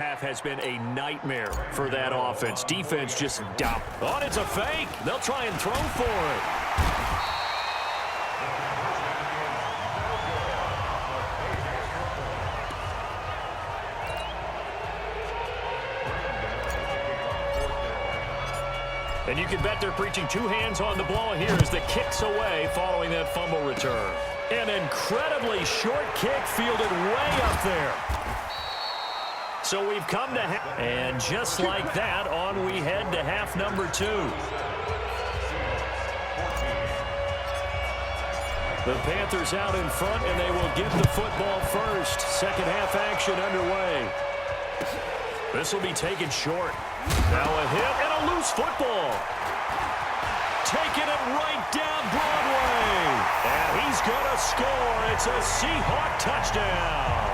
Half has been a nightmare for that offense. Defense just dump. Oh, it's a fake. They'll try and throw for it. And you can bet they're preaching two hands on the ball here as the kick's away following that fumble return. An incredibly short kick fielded way up there. So we've come to half, and just like that, on we head to half number 2. The Panthers out in front, and they will get the football first. Second half action underway. This will be taken short. Now a hit and a loose football. Taking it right down Broadway. And he's going to score. It's a Seahawk touchdown.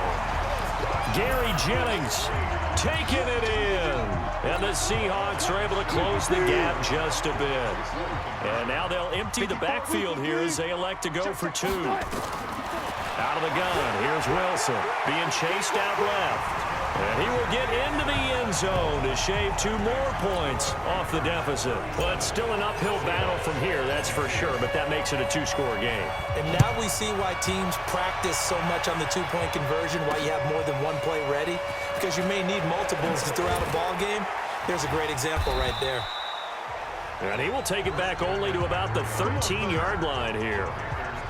Gary Jennings taking it in. And the Seahawks are able to close the gap just a bit. And now they'll empty the backfield here as they elect to go for 2. Out of the gun, here's Wilson being chased out left. And he will get into the end zone to shave 2 more points off the deficit. Well, it's still an uphill battle from here, that's for sure, but that makes it a 2-score game. And now we see why teams practice so much on the 2-point conversion, why you have more than one play ready, because you may need multiples to throw out a ball game. There's a great example right there. And he will take it back only to about the 13-yard line here.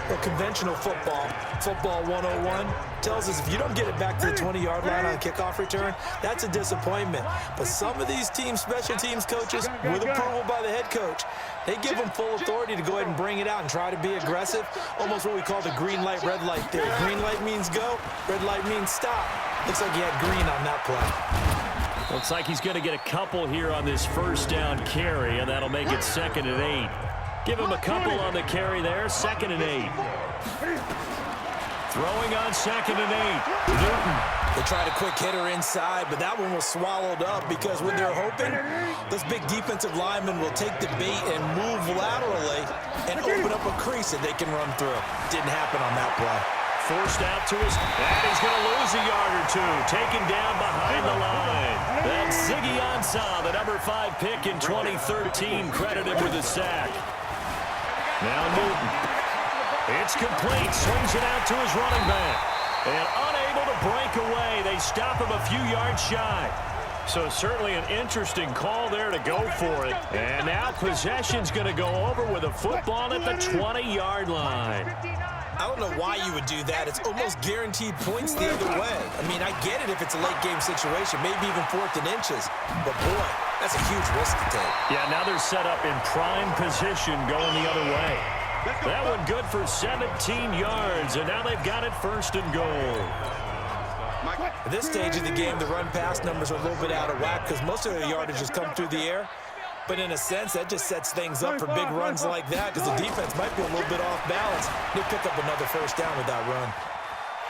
Well, conventional football 101, tells us if you don't get it back to the 20-yard line on a kickoff return, that's a disappointment. But some of these teams, special teams coaches, with approval by the head coach, they give them full authority to go ahead and bring it out and try to be aggressive, almost what we call the green light, red light theory. Green light means go, red light means stop. Looks like he had green on that play. Looks like he's going to get a couple here on this first down carry, and that'll make it 2nd and 8. Give him a couple on the carry there, 2nd and 8. Throwing on 2nd and 8. Newton. They tried a quick hitter inside, but that one was swallowed up because when they're hoping, this big defensive lineman will take the bait and move laterally and open up a crease that they can run through. Didn't happen on that play. Forced out to his, and he's going to lose a yard or 2. Taken down behind the line. That's Ziggy Ansah, the number 5 pick in 2013, credited with a sack. Now Newton. It's complete. Swings it out to his running back. And unable to break away. They stop him a few yards shy. So certainly an interesting call there to go for it. And now possession's going to go over with a football at the 20-yard line. I don't know why you would do that. It's almost guaranteed points the other way. I mean, I get it if it's a late-game situation, maybe even 4th and inches. But, boy, that's a huge risk to take. Yeah, now they're set up in prime position going the other way. That one good for 17 yards, and now they've got it 1st and goal. At this stage of the game, the run-pass numbers are a little bit out of whack because most of their yardage has come through the air. But in a sense, that just sets things up for big runs like that because the defense might be a little bit off balance. They pick up another first down with that run.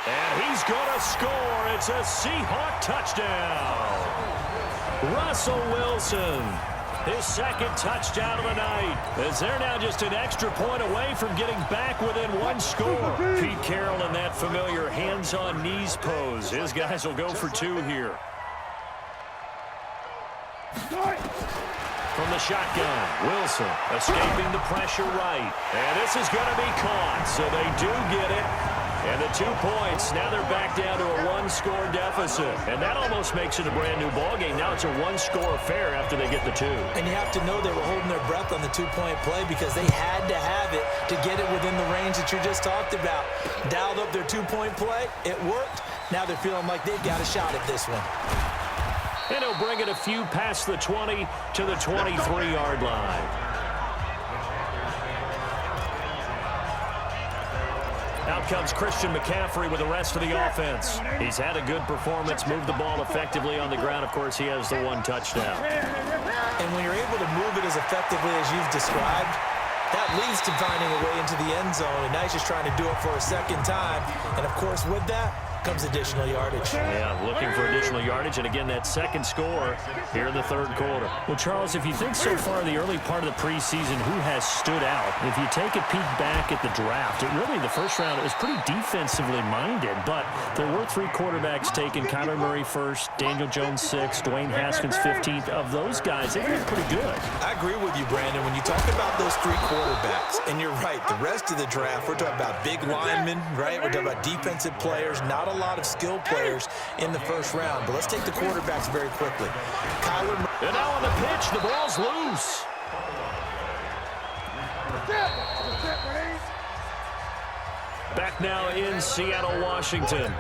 And he's going to score. It's a Seahawk touchdown. Russell Wilson, his 2nd touchdown of the night, as they're now just an extra point away from getting back within 1 score. Pete Carroll in that familiar hands-on knees pose. His guys will go for 2 here. From the shotgun, Wilson escaping the pressure right. And this is going to be caught, so they do get it. And the 2 points, now they're back down to a 1-score deficit. And that almost makes it a brand-new ballgame. Now it's a 1-score affair after they get the 2. And you have to know they were holding their breath on the 2-point play because they had to have it to get it within the range that you just talked about. Dialed up their 2-point play. It worked. Now they're feeling like they've got a shot at this one. And he'll bring it a few past the 20 to the 23-yard line. Out comes Christian McCaffrey with the rest of the offense. He's had a good performance, moved the ball effectively on the ground. Of course, he has the 1 touchdown. And when you're able to move it as effectively as you've described, that leads to finding a way into the end zone. And now he's just trying to do it for a 2nd time. And, of course, with that comes additional yardage. Yeah, looking for additional yardage, and again, that second score here in the third quarter. Well, Charles, if you think so far the early part of the preseason, who has stood out? If you take a peek back at the draft, it really, the first round, it was pretty defensively minded, but there were 3 quarterbacks taken. Kyler Murray first, Daniel Jones 6th, Dwayne Haskins 15th. Of those guys, they've been pretty good. I agree with you, Brandon. When you talk about those 3 quarterbacks, and you're right, the rest of the draft, we're talking about big linemen, right? We're talking about defensive players, not a lot of skill players in the first round. But let's take the quarterbacks very quickly. Kyler Murray. And now on the pitch, the ball's loose. Back now in Seattle, Washington.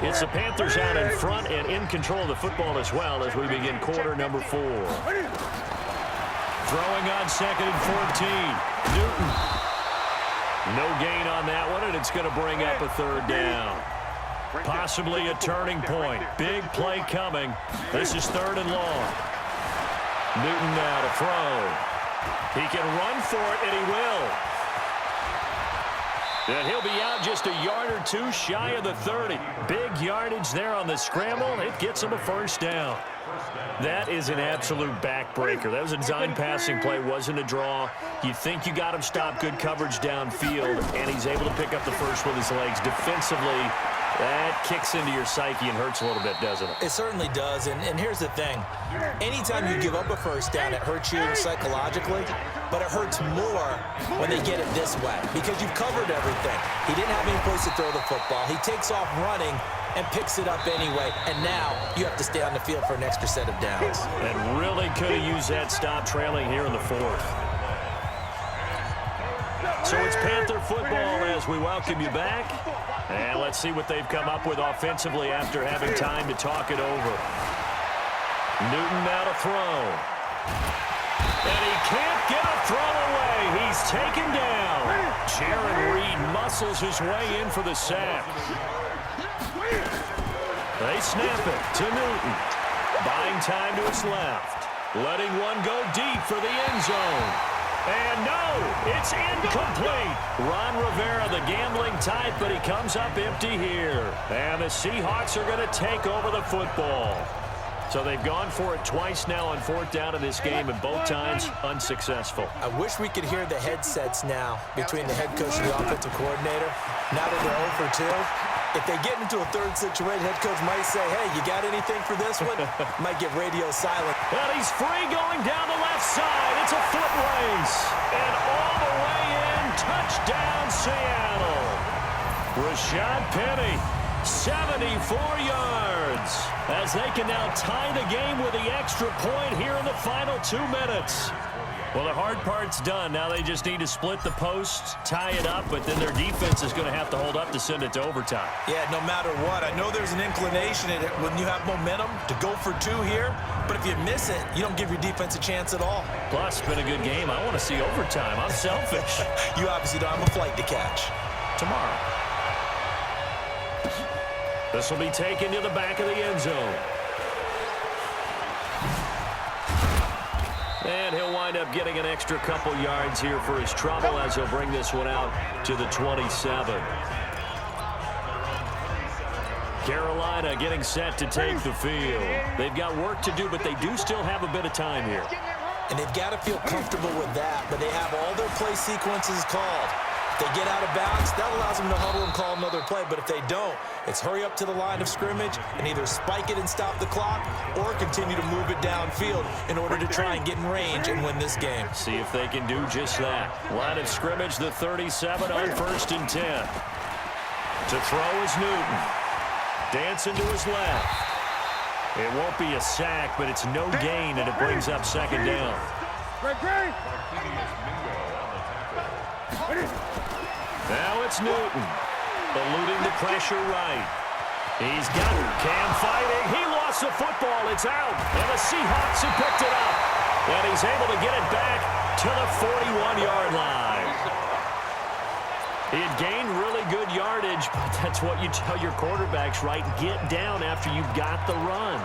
It's the Panthers out in front and in control of the football as well as we begin quarter number 4. Throwing on 2nd and 14. Newton. No gain on that one, and it's going to bring up a 3rd down. Possibly a turning point. Big play coming. This is 3rd and long. Newton now to throw. He can run for it, and he will. And he'll be out just a yard or 2 shy of the 30. Big yardage there on the scramble. It gets him a 1st down. That is an absolute backbreaker. That was a design passing play, wasn't a draw. You think you got him stopped, good coverage downfield, and he's able to pick up the first with his legs. Defensively, that kicks into your psyche and hurts a little bit, doesn't it? It certainly does, and here's the thing. Anytime you give up a 1st down, it hurts you psychologically, but it hurts more when they get it this way because you've covered everything. He didn't have any place to throw the football. He takes off running and picks it up anyway, and now you have to stay on the field for an extra set of downs. And really could have used that stop trailing here in the 4th. So it's Panther football as we welcome you back. And let's see what they've come up with offensively after having time to talk it over. Newton now to throw. And he can't get a throw away. He's taken down. Jaron Reed muscles his way in for the sack. They snap it to Newton. Buying time to his left. Letting one go deep for the end zone. And no, it's incomplete. Ron Rivera, the gambling type, but he comes up empty here. And the Seahawks are going to take over the football. So they've gone for it twice now on 4th down in this game, and both times unsuccessful. I wish we could hear the headsets now between the head coach and the offensive coordinator. Now that they're 0 for 2, if they get into a 3rd situation, head coach might say, hey, you got anything for this one? Might get radio silent. And he's free going down the left side. It's a foot race. And all the way in, touchdown Seattle. Rashad Penny, 74 yards. As they can now tie the game with the extra point here in the final 2 minutes. Well, the hard part's done. Now they just need to split the posts, tie it up, but then their defense is going to have to hold up to send it to overtime. Yeah, no matter what. I know there's an inclination in it when you have momentum to go for 2 here, but if you miss it, you don't give your defense a chance at all. Plus, it's been a good game. I want to see overtime. I'm selfish. You obviously don't have a flight to catch. Tomorrow. This will be taken to the back of the end zone. And he'll wind up getting an extra couple yards here for his trouble as he'll bring this one out to the 27. Carolina getting set to take the field. They've got work to do, but they do still have a bit of time here. And they've got to feel comfortable with that, but they have all their play sequences called. If they get out of bounds, that allows them to huddle and call another play. But if they don't, it's hurry up to the line of scrimmage and either spike it and stop the clock or continue to move it downfield in order to try and get in range and win this game. See if they can do just that. Line of scrimmage, the 37 on 1st and 10. To throw is Newton. Dancing to his left. It won't be a sack, but it's no gain, and it brings up 2nd down. Now it's Newton, eluding the pressure right. He's got it. Cam fighting. He lost the football. It's out. And the Seahawks have picked it up. And he's able to get it back to the 41-yard line. He had gained really good yardage, but that's what you tell your quarterbacks, right? Get down after you've got the run.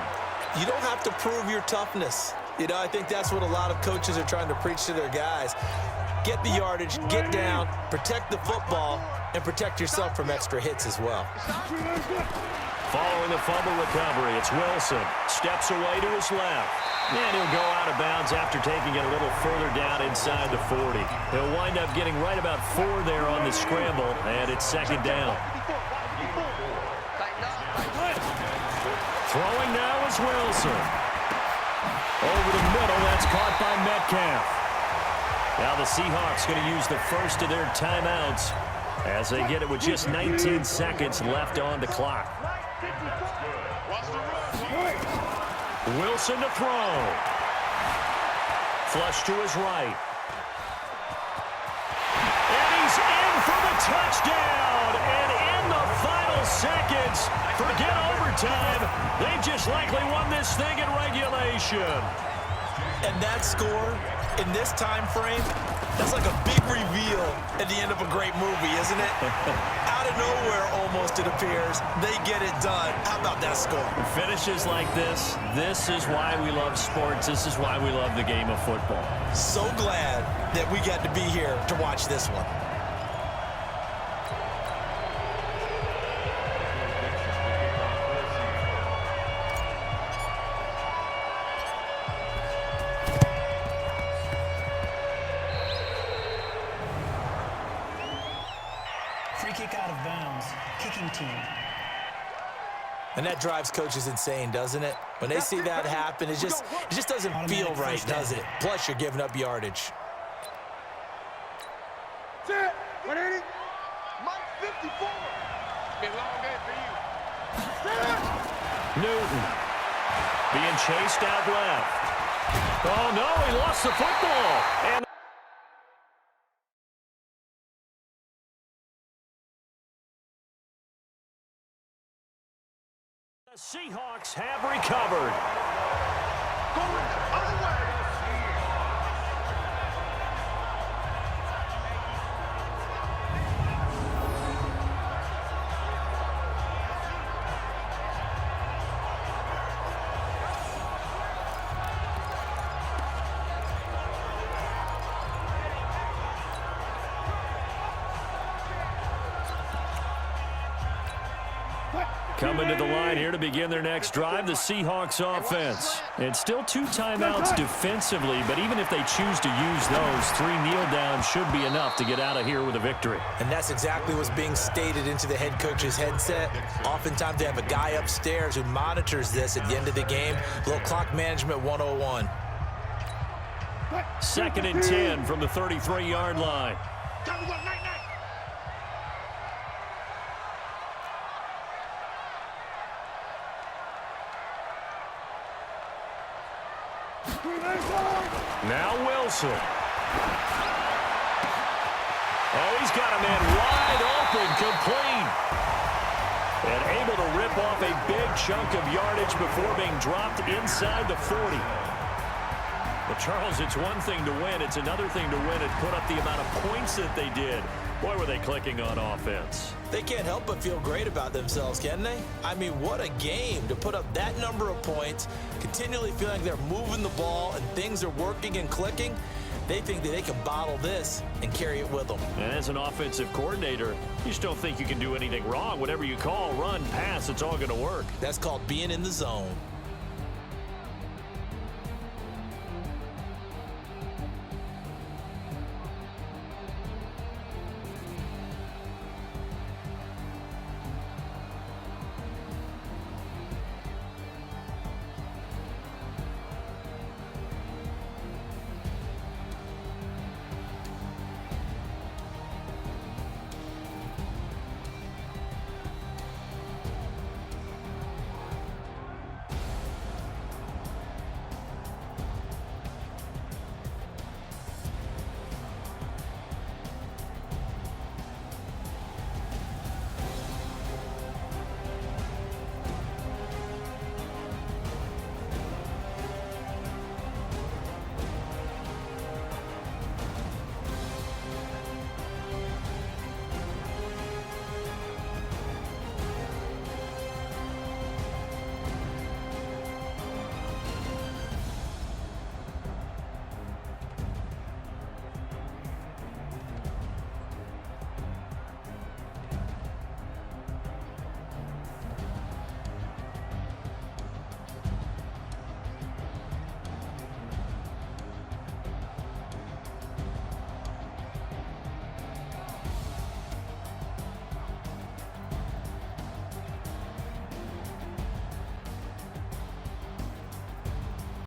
You don't have to prove your toughness. You know, I think that's what a lot of coaches are trying to preach to their guys. Get the yardage, get down, protect the football, and protect yourself from extra hits as well. Following the fumble recovery, it's Wilson. Steps away to his left. And he'll go out of bounds after taking it a little further down inside the 40. He'll wind up getting right about 4 there on the scramble, and it's second down. Throwing now is Wilson. Over the middle, that's caught by Metcalf. Now the Seahawks going to use the first of their timeouts as they get it with just 19 seconds left on the clock. Wilson to throw. Flush to his right. And he's in for the touchdown. And in the final seconds, forget overtime. They just likely won this thing in regulation. And that score in this time frame, that's like a big reveal at the end of a great movie, isn't it? Out of nowhere, almost, it appears, they get it done. How about that score? Finishes like this is why we love sports. This is why we love the game of football. So glad that we got to be here to watch this one. Free kick out of bounds. Kicking team. And that drives coaches insane, doesn't it? When they see that happen, it just doesn't feel right, does it? Plus, you're giving up yardage. Set. 180. Mike 54. Been a long day for you. Newton being chased out left. Oh, no, he lost the football. And the Seahawks have recovered. Going the other way. Coming to the line here to begin their next drive, the Seahawks offense. And still 2 timeouts defensively, but even if they choose to use those, 3 kneel downs should be enough to get out of here with a victory. And that's exactly what's being stated into the head coach's headset. Oftentimes they have a guy upstairs who monitors this at the end of the game. A little clock management 101. 2nd and 10 from the 33-yard line. Now Wilson. Oh, he's got a man wide open, complete. And able to rip off a big chunk of yardage before being dropped inside the 40. But, Charles, it's one thing to win. It's another thing to win and put up the amount of points that they did. Boy, were they clicking on offense. They can't help but feel great about themselves, can they? I mean, what a game to put up that number of points, continually feeling like they're moving the ball and things are working and clicking. They think that they can bottle this and carry it with them. And as an offensive coordinator, you just don't think you can do anything wrong. Whatever you call, run, pass, it's all going to work. That's called being in the zone.